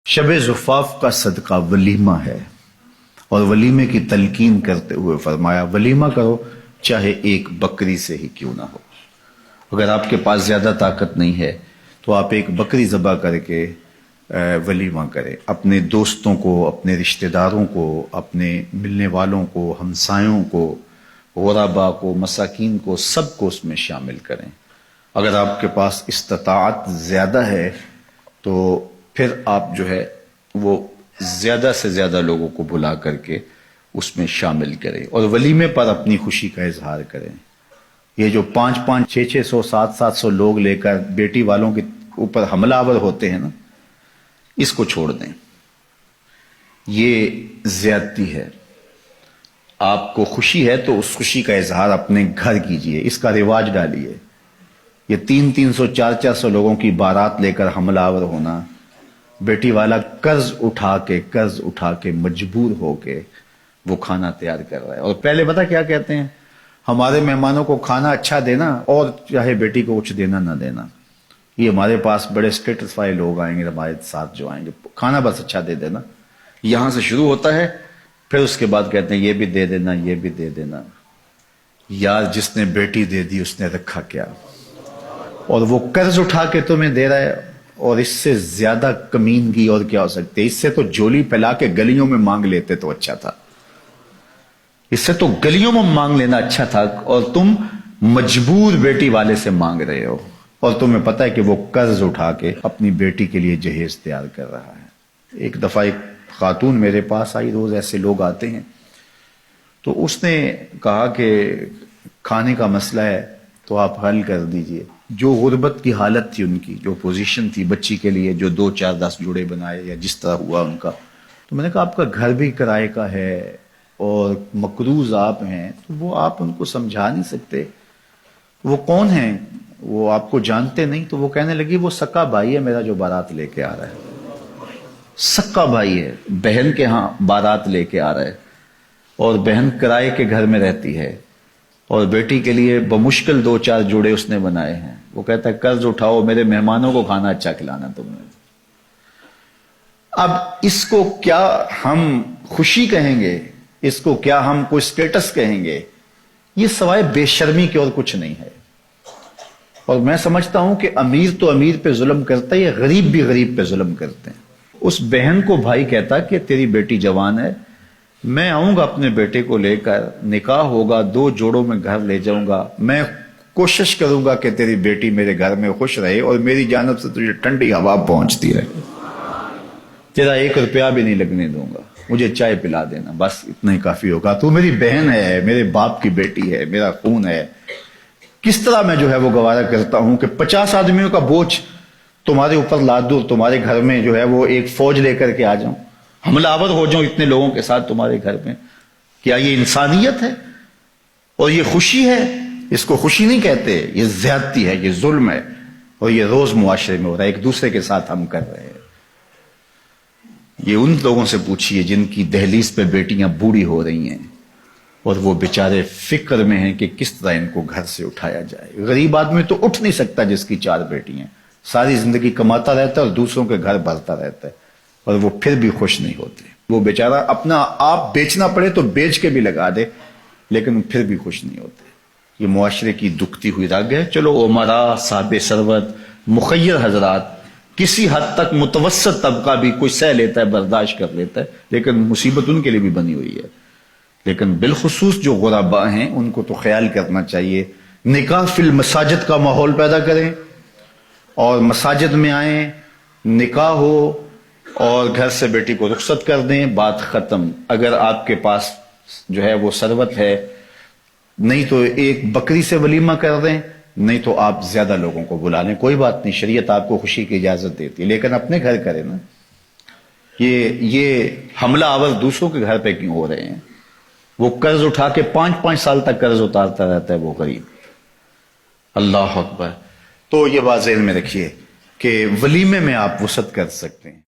شب زفاف کا صدقہ ولیمہ ہے، اور ولیمے کی تلقین کرتے ہوئے فرمایا ولیمہ کرو چاہے ایک بکری سے ہی کیوں نہ ہو۔ اگر آپ کے پاس زیادہ طاقت نہیں ہے تو آپ ایک بکری ذبح کر کے ولیمہ کریں، اپنے دوستوں کو، اپنے رشتہ داروں کو، اپنے ملنے والوں کو، ہمسایوں کو، غربا کو، مساکین کو، سب کو اس میں شامل کریں۔ اگر آپ کے پاس استطاعت زیادہ ہے تو پھر آپ جو ہے وہ زیادہ سے زیادہ لوگوں کو بلا کر کے اس میں شامل کریں اور ولیمے پر اپنی خوشی کا اظہار کریں۔ یہ جو 500، 600، 700 لوگ لے کر بیٹی والوں کے اوپر حملہ آور ہوتے ہیں نا، اس کو چھوڑ دیں، یہ زیادتی ہے۔ آپ کو خوشی ہے تو اس خوشی کا اظہار اپنے گھر کیجئے، اس کا رواج ڈالیے۔ یہ 300، 400 لوگوں کی بارات لے کر حملہ آور ہونا، بیٹی والا قرض اٹھا کے مجبور ہو کے وہ کھانا تیار کر رہا ہے، اور پہلے پتہ کیا کہتے ہیں؟ ہمارے مہمانوں کو کھانا اچھا دینا اور چاہے بیٹی کو کچھ دینا نہ دینا۔ یہ ہمارے پاس بڑے سٹیٹس والے لوگ آئیں گے، ہمارے ساتھ جو آئیں گے، کھانا بس اچھا دے دینا۔ یہاں سے شروع ہوتا ہے، پھر اس کے بعد کہتے ہیں یہ بھی دے دینا، یہ بھی دے دینا۔ یار جس نے بیٹی دے دی اس نے رکھا کیا؟ اور وہ قرض اٹھا کے تمہیں دے رہا ہے، اور اس سے زیادہ کمینگی اور کیا ہو سکتی ہے؟ اس سے تو جولی پھیلا کے گلیوں میں مانگ لیتے تو اچھا تھا، اس سے تو گلیوں میں مانگ لینا اچھا تھا، اور تم مجبور بیٹی والے سے مانگ رہے ہو، اور تمہیں پتہ ہے کہ وہ قرض اٹھا کے اپنی بیٹی کے لیے جہیز تیار کر رہا ہے۔ ایک دفعہ ایک خاتون میرے پاس آئی، روز ایسے لوگ آتے ہیں، تو اس نے کہا کہ کھانے کا مسئلہ ہے تو آپ حل کر دیجئے۔ جو غربت کی حالت تھی ان کی، جو پوزیشن تھی بچی کے لیے، جو 2، 4، 10 جوڑے بنائے یا جس طرح ہوا ان کا، تو میں نے کہا آپ کا گھر بھی کرائے کا ہے اور مقروض آپ ہیں، تو وہ آپ ان کو سمجھا نہیں سکتے؟ وہ کون ہیں؟ وہ آپ کو جانتے نہیں؟ تو وہ کہنے لگی وہ سکا بھائی ہے میرا جو بارات لے کے آ رہا ہے۔ سکا بھائی ہے، بہن کے ہاں بارات لے کے آ رہا ہے، اور بہن کرائے کے گھر میں رہتی ہے، اور بیٹی کے لیے بمشکل 2، 4 جوڑے اس نے بنائے ہیں۔ وہ کہتا ہے قرض اٹھاؤ، میرے مہمانوں کو کھانا اچھا کھلانا تم نے۔ اب اس کو کیا ہم خوشی کہیں گے؟ اس کو کیا ہم کوئی سٹیٹس کہیں گے؟ یہ سوائے بے شرمی کے اور کچھ نہیں ہے۔ اور میں سمجھتا ہوں کہ امیر تو امیر پہ ظلم کرتا ہے، یہ غریب بھی غریب پہ ظلم کرتے ہیں۔ اس بہن کو بھائی کہتا کہ تیری بیٹی جوان ہے، میں آؤں گا اپنے بیٹے کو لے کر، نکاح ہوگا، 2 جوڑوں میں گھر لے جاؤں گا، میں کوشش کروں گا کہ تیری بیٹی میرے گھر میں خوش رہے اور میری جانب سے تجھے ٹھنڈی ہوا پہنچتی رہے، تیرا 1 روپیہ بھی نہیں لگنے دوں گا، مجھے چائے پلا دینا، بس اتنا ہی کافی ہوگا، تو میری بہن ہے، میرے باپ کی بیٹی ہے، میرا خون ہے۔ کس طرح میں جو ہے وہ گوارا کرتا ہوں کہ 50 آدمیوں کا بوجھ تمہارے اوپر لاد دوں، تمہارے گھر میں جو ہے وہ ایک فوج لے کر کے آ جاؤں، حملہ آور ہو جاؤں اتنے لوگوں کے ساتھ تمہارے گھر میں۔ کیا یہ انسانیت ہے؟ اور یہ خوشی ہے؟ اس کو خوشی نہیں کہتے، یہ زیادتی ہے، یہ ظلم ہے، اور یہ روز معاشرے میں ہو رہا ہے، ایک دوسرے کے ساتھ ہم کر رہے ہیں۔ یہ ان لوگوں سے پوچھئے جن کی دہلیز پہ بیٹیاں بوڑھی ہو رہی ہیں اور وہ بیچارے فکر میں ہیں کہ کس طرح ان کو گھر سے اٹھایا جائے۔ غریب آدمی تو اٹھ نہیں سکتا جس کی 4 بیٹی ہیں، ساری زندگی کماتا رہتا ہے اور دوسروں کے گھر بھرتا رہتا ہے، اور وہ پھر بھی خوش نہیں ہوتے۔ وہ بیچارہ اپنا آپ بیچنا پڑے تو بیچ کے بھی لگا دے، لیکن پھر بھی خوش نہیں ہوتے۔ یہ معاشرے کی دکھتی ہوئی رگ ہے۔ چلو امراء، صاحب ثروت، مخیر حضرات، کسی حد تک متوسط طبقہ بھی کوئی سہ لیتا ہے، برداشت کر لیتا ہے، لیکن مصیبت ان کے لیے بھی بنی ہوئی ہے۔ لیکن بالخصوص جو غرباء ہیں ان کو تو خیال کرنا چاہیے۔ نکاح فی المساجد کا ماحول پیدا کریں، اور مساجد میں آئیں، نکاح ہو، اور گھر سے بیٹی کو رخصت کر دیں، بات ختم۔ اگر آپ کے پاس جو ہے وہ ثروت ہے، نہیں تو ایک بکری سے ولیمہ کر دیں، نہیں تو آپ زیادہ لوگوں کو بلا لیں، کوئی بات نہیں، شریعت آپ کو خوشی کی اجازت دیتی ہے، لیکن اپنے گھر کریں نا۔ یہ حملہ آور دوسروں کے گھر پہ کیوں ہو رہے ہیں؟ وہ قرض اٹھا کے 5 سال تک قرض اتارتا رہتا ہے وہ غریب۔ اللہ اکبر۔ تو یہ بات ذہن میں رکھیے کہ ولیمے میں آپ وسعت کر سکتے ہیں۔